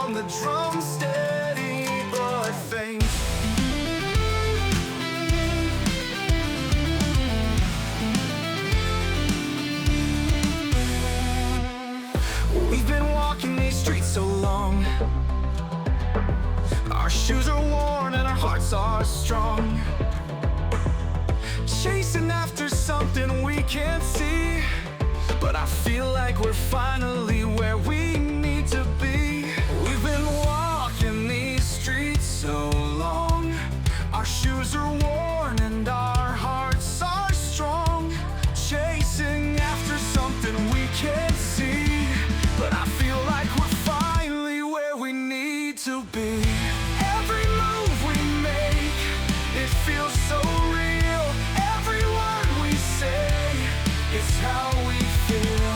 on the drum, steady but faint. We've been walking these streets so long, our shoes are worn and our hearts are strong, chasing after something we can't see. But I feel like we're finally where we need to be. We've been walking these streets so long, our shoes are worn and our hearts are strong, chasing after something we can't see. But I feel like we're finally where we need to be. Every move we make, it feels so real. Every word we say, it's how we feel.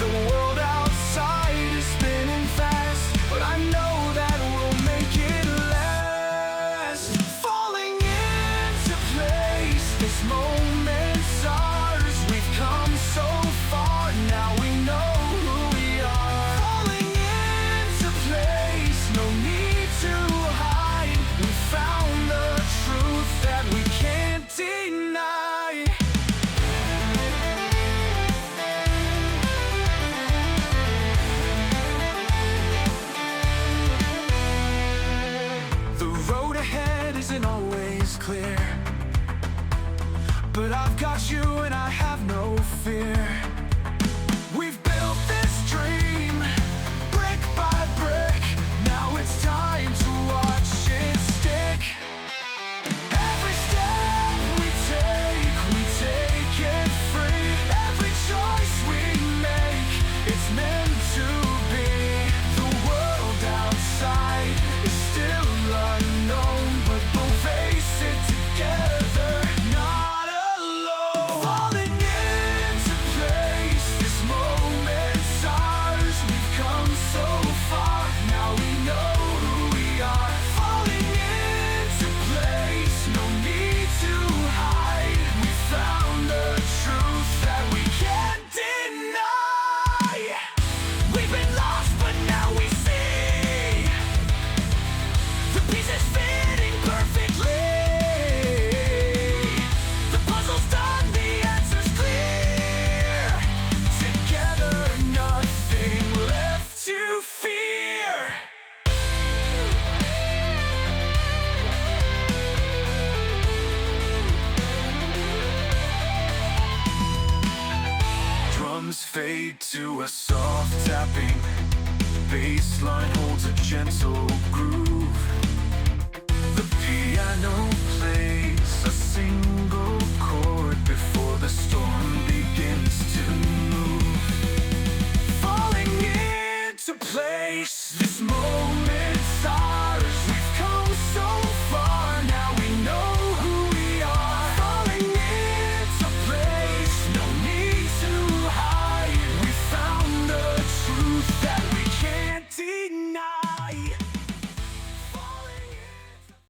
The world outside is spinning fast, but I know that we'll make it last. Falling into place, this moment's ours. We've come so far, now we know who we are. Falling into place, no need to hide. We found the truth that we can't deny. The road ahead isn't always clear, but I've got you and I have no fear. We've built this dream, brick by brick. Now it's time to watch it stick. Every step we take it free. Every choice we make, it's meant to be. The world outside is still unknown, but we'll face it together, not alone. Falling into place, this moment's ours. We've come so far, now we know who we are. Falling into place, no need to hide. We found the truth that we can't deny. We've been lost, but now we see the pieces fitting perfectly. The puzzle's done, the answer's clear. Together, nothing left to fear. Drums fade to a soft tapping, bass line holds a gentle groove. The piano plays a single